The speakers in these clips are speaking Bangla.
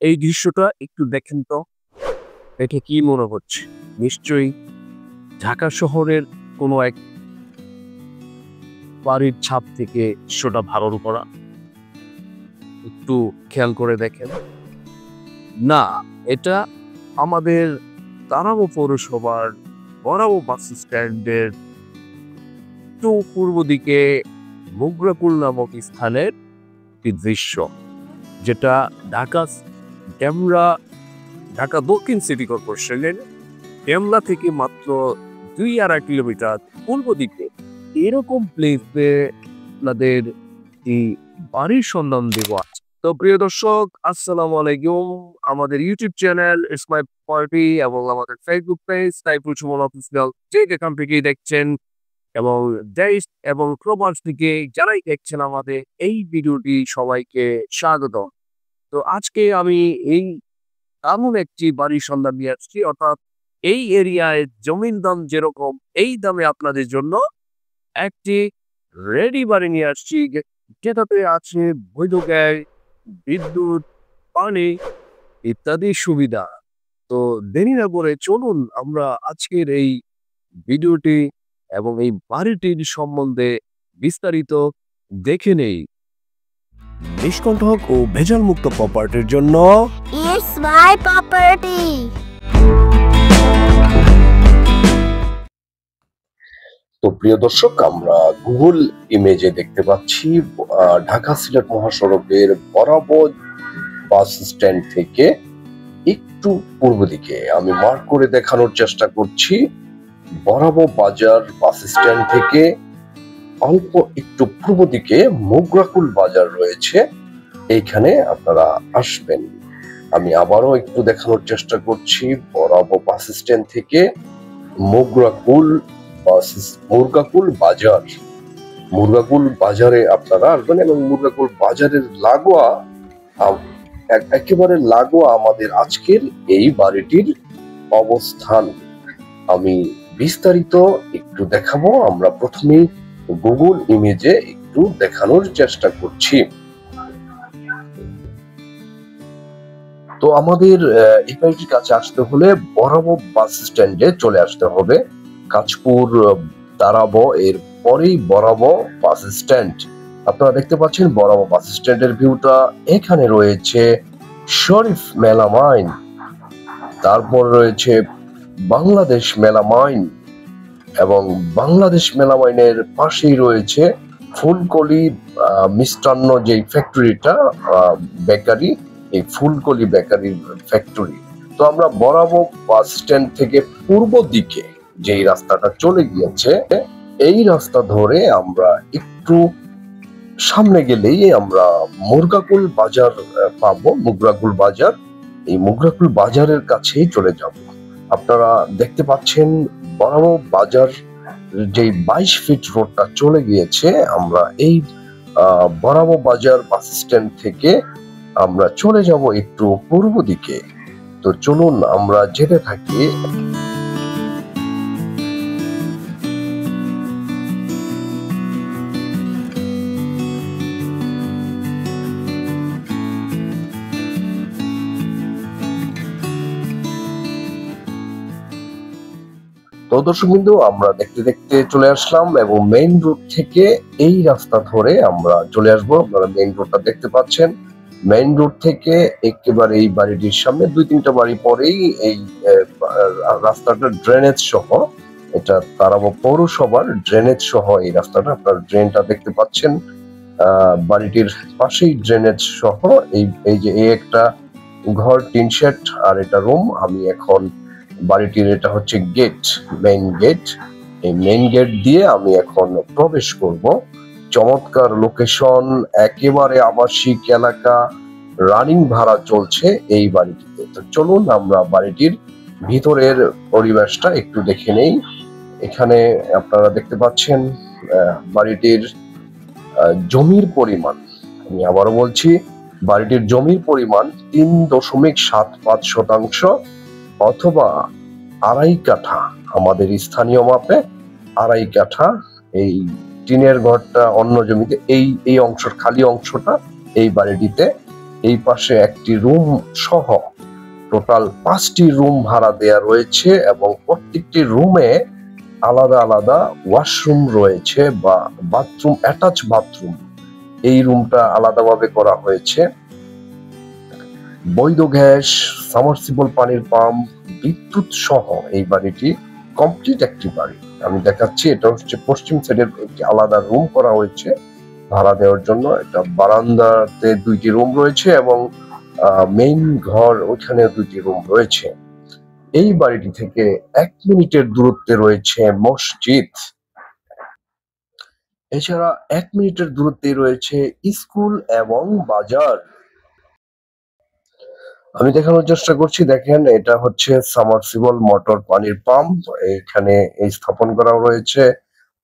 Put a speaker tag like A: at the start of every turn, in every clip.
A: এই দৃশ্যটা একটু দেখেন তো, এটা কি মনে হচ্ছে? নিশ্চয়ই ঢাকা শহরের কোনো এক বাড়ির ছাদ থেকে দৃশ্যটা ধারণ করা। একটু খেয়াল করে দেখেন। না, এটা আমাদের তারাবো পৌরসভার বড়াবো বাস স্ট্যান্ডের একটু পূর্ব দিকে মোগরাকুল নামক স্থানের একটি দৃশ্য, যেটা ঢাকা ডেমরা ঢাকা দক্ষিণ সিটি কর্পোরেশনের ডেমরা থেকে মাত্র 2-2.5 কিলোমিটার পূর্ব দিকে এরকম প্লেসে আপনাদের এই বাড়ির সন্ধান দেব আছে। তো প্রিয় দর্শক, আসসালামু আলাইকুম। আমাদের YouTube channel it's my party এবং আমাদের Facebook page Saiful Suman official, যে যেখান থেকেই দেখছেন এবং দেশ এবং প্রবাস থেকে যারাই দেখছেন আমাদের এই ভিডিওটি, সবাইকে স্বাগত। তো আজকে আমি এই এমন একটি বাড়ির সন্ধান নিয়ে আসছি, অর্থাৎ এই এরিয়ায় জমির দাম যেরকম, এই দামে আপনাদের জন্য একটি রেডি বাড়ি নিয়ে আসছি, যেটাতে আছে বৈধ গ্যাস, বিদ্যুৎ, পানি ইত্যাদি সুবিধা। তো দেরি না করে চলুন আমরা আজকের এই ভিডিওটি এবং এই বাড়িটির সম্বন্ধে বিস্তারিত দেখে নেই। নিষ্কণ্টক ও ভেজাল মুক্ত প্রপার্টির জন্য
B: It's my property.
C: তো প্রিয় দর্শক, আমরা গুগল ইমেজে দেখতে পাচ্ছি ঢাকা সিলেট মহাসড়কের বরাবর বাস স্ট্যান্ড থেকে একটু পূর্ব দিকে, আমি মার্ক করে দেখানোর চেষ্টা করছি, বরাবর বাজার বাস স্ট্যান্ড থেকে অল্প একটু পূর্ব দিকে মোগরাকুল বাজার রয়েছে। এইখানে আপনারা আসবেন। আমি আবারও একটু দেখানোর চেষ্টা করছি, বরাবর বাস স্ট্যান্ড থেকে মোগরাকুল বাজার, মুরগাকুল বাজারে আপনারা আসবেন এবং মুরগাকুল বাজারের লাগোয়া, একেবারে লাগোয়া আমাদের আজকের এই বাড়িটির অবস্থান। আমি বিস্তারিত একটু দেখাবো। আমরা প্রথমেই গুগল ইমেজে একটু দেখানোর চেষ্টা করছি। তো আমাদের এই বাড়িটির কাছে আসতে হলে বরাবর বাস স্ট্যান্ডে চলে আসতে হবে। কাঁচপুর দাঁড়াবো, এর পরেই বরাবর বাস স্ট্যান্ড। আপনারা দেখতে পাচ্ছেন বরাবর বাস স্ট্যান্ডের ভিউটা। এখানে রয়েছে শরীফ মেলামাইন, তারপর রয়েছে বাংলাদেশ মেলামাইন এবং বাংলাদেশ মেলামাইনের পাশেই রয়েছে ফুলকলি মিষ্টান্ন, যে ফ্যাক্টরিটা বেকারি, এই ফুলকলি বেকারির ফ্যাক্টরি। তো আমরা বরাবর বাস স্ট্যান্ড থেকে পূর্ব দিকে যেই রাস্তাটা চলে গিয়েছে, এই রাস্তা ধরে আমরা একটু সামনে গেলেই আমরা মুরগাকুল বাজার পাবো। মুগরাকুল বাজার, এই মুগরাকুল বাজারের কাছেই চলে যাব। আপনারা দেখতে পাচ্ছেন বরাবর বাজার যে 22 ফিট রোডটা চলে গিয়েছে। আমরা এই বরাবর বাজার বাস স্ট্যান্ড থেকে আমরা চলে যাব একটু পূর্ব দিকে। তো চলুন আমরা যেতে থাকি। তো দর্শকবৃন্দ, আমরা দেখতে দেখতে চলে আসলাম এবং মেইন রোড থেকে এই রাস্তা ধরে আমরা চলে আসবো। আপনারা মেইন রোডটা দেখতে পাচ্ছেন। মেইন রোড থেকে একেবারে এই বাড়িটির সামনে 2-3টা বাড়ি পরেই এই রাস্তাটা ড্রেনেজ সহ, এটা তারাবো পৌরসভার ড্রেনেজ সহ এই রাস্তাটা। আপনারা ড্রেনটা দেখতে পাচ্ছেন, বাড়িটির পাশেই ড্রেনেজ সহ। এই যে এই একটা ঘর, টিন শেড, আর এটা রুম। আমি এখন বাড়িটির, এটা হচ্ছে গেট, মেইন গেট। এই মেইন গেট দিয়ে আমি এখন প্রবেশ করব। চমৎকার লোকেশন, একেবারে আবাসিক এলাকা, রানিং ভাড়া চলছে এই বাড়িটিতে। তো চলুন আমরা বাড়িটির ভিতরের পরিবেশটা একটু দেখে নেই। এখানে আপনারা দেখতে পাচ্ছেন বাড়িটির জমির পরিমাণ, আমি আবারও বলছি, বাড়িটির জমির পরিমাণ 3.75 শতাংশ অথবা 2.5 কাঠা, আমাদের স্থানীয় মাপে 2.5 কাঠা। এই টিনের ঘরটা অন্য জমিতে, এই অংশের খালি অংশটা এই বাড়িটিতে এই পাশে একটি রুম সহ টোটাল 5টি রুম ভাড়া দেয়া রয়েছে এবং প্রত্যেকটি রুমে আলাদা আলাদা ওয়াশরুম রয়েছে বা বাথরুম, অ্যাটাচ বাথরুম। এই রুমটা আলাদাভাবে করা হয়েছে। বৈধ গ্যাস, সাবমার্সিবল পানির পাম্প, বিদ্যুৎ সহ এই বাড়িটি কমপ্লিট একটি বাড়ি। আমি দেখাচ্ছি, এটা হচ্ছে পশ্চিম সাইডের একটি আলাদা রুম করা হয়েছে ভাড়া দেওয়ার জন্য। এটা বারান্দাতে 2টি রুম রয়েছে এবং মেইন ঘর ওইখানে 2টি রুম রয়েছে। এই বাড়িটি থেকে 1 মিনিটের দূরত্বে রয়েছে মসজিদ। এছাড়া 1 মিনিটের দূরত্বে রয়েছে স্কুল এবং বাজার। আমি দেখানোর চেষ্টা করছি, দেখেন এটা হচ্ছে সাবমার্সিবল মোটর পানির পাম্প। এখানে এই স্থাপন করা রয়েছে,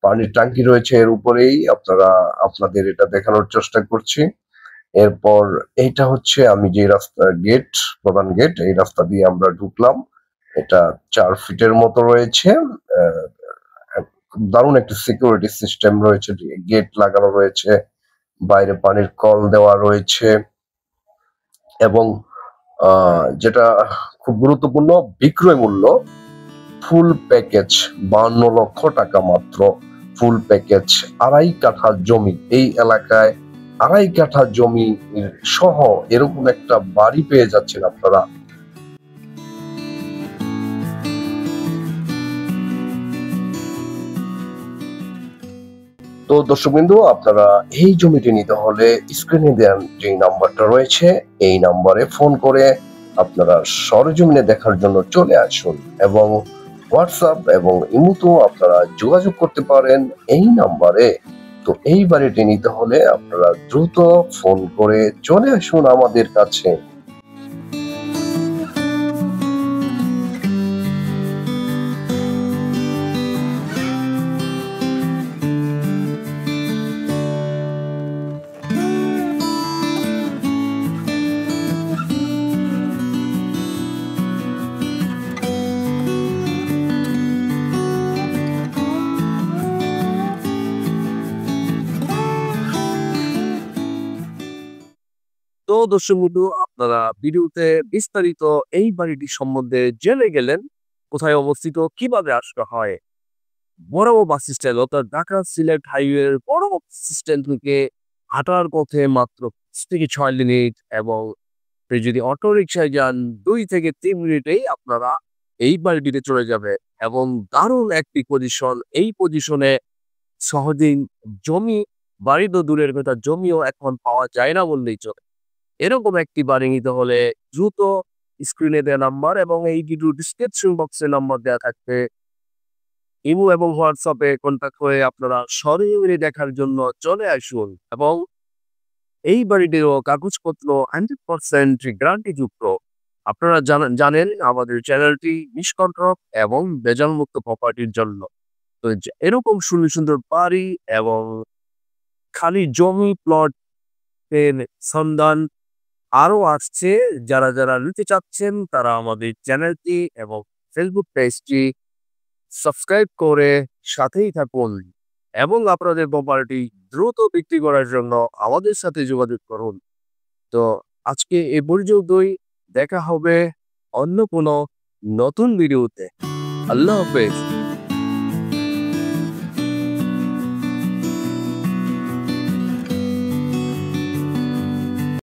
C: পানির ট্যাঙ্কি রয়েছে এর উপরেই। আপনাদের এটা দেখানোর চেষ্টা করছি। এরপর এইটা হচ্ছে আমি যে রাস্তা গেট, প্রধান গেট, এই রাস্তা দিয়ে আমরা ঢুকলাম। এটা 4 ফিটের মতো রয়েছে। খুব দারুণ একটা সিকিউরিটি সিস্টেম রয়েছে, গেট লাগানো রয়েছে, বাইরে পানির কল দেওয়া রয়েছে এবং যেটা খুব গুরুত্বপূর্ণ, বিক্রয় মূল্য ফুল প্যাকেজ 52 লক্ষ টাকা মাত্র। ফুল প্যাকেজ 2.5 কাঠা জমি, এই এলাকায় 2.5 কাঠা জমি সহ এরকম একটা বাড়ি পেয়ে যাচ্ছেন আপনারা। তো দর্শকবৃন্দু, আপনারা এই জমিটি নিতে হলে স্ক্রিনে দেন যে নাম্বারটা রয়েছে, এই নাম্বারে ফোন করে আপনারা সরজমিনে দেখার জন্য চলে আসুন এবং হোয়াটসঅ্যাপ এবং ইমোতেও আপনারা যোগাযোগ করতে পারেন এই নাম্বারে। তো এই বাড়িটি নিতে হলে আপনারা দ্রুত ফোন করে চলে আসুন আমাদের কাছে।
A: তো দর্শক বন্ধু, আপনারা ভিডিওতে বিস্তারিত এই বাড়িটি সম্বন্ধে জেনে গেলেন। কোথায় অবস্থিত, কিভাবে আসতে হয়। বড়াবো বাস স্ট্যান্ড অর্থাৎ ঢাকা সিলেট হাইওয়ের বড়াবো বাস স্ট্যান্ড থেকে হাঁটার পথে মাত্র 5 থেকে 6 মিনিট, এবং আপনি যদি অটো রিক্সায় যান 2 থেকে 3 মিনিটেই আপনারা এই বাড়িটিতে চলে যাবে। এবং দারুণ একটি পজিশন, এই পজিশনে সহজেই জমি, বাড়ি তো দূরের কথা, জমিও এখন পাওয়া যায় না বললেই চলে। এরকম একটি বাড়ি নিতে হলে দ্রুত স্ক্রিনে দেওয়া নাম্বার এবং এই ভিডিও ডিসক্রিপশন বক্সে নাম্বার দেওয়া থাকবে, ইমো এবং হোয়াটসঅ্যাপে কন্ট্যাক্ট হয়ে আপনারা সরাসরি দেখার জন্য চলে আসুন। এবং এই বাড়িটিরও কাগজপত্র 100% গ্যারান্টিযুক্ত। আপনারা জানেন আমাদের চ্যানেলটি নিষ্কন্টক এবং ভেজালমুক্ত প্রপার্টির জন্য। তো এরকম সুন্দর সুন্দর বাড়ি এবং খালি জমি প্লট এর সন্ধান আরো আসছে। যারা যারা নিতে চাচ্ছেন তারা আমাদের চ্যানেলটি এবং ফেসবুক পেজটি সাবস্ক্রাইব করে সাথেই থাকুন এবং আপনাদের প্রপার্টি দ্রুত বিক্রি করার জন্য আমাদের সাথে যোগাযোগ করুন। তো আজকে এ পর্যন্তই, দেখা হবে অন্য কোনো নতুন ভিডিওতে। আল্লাহ হাফেজ।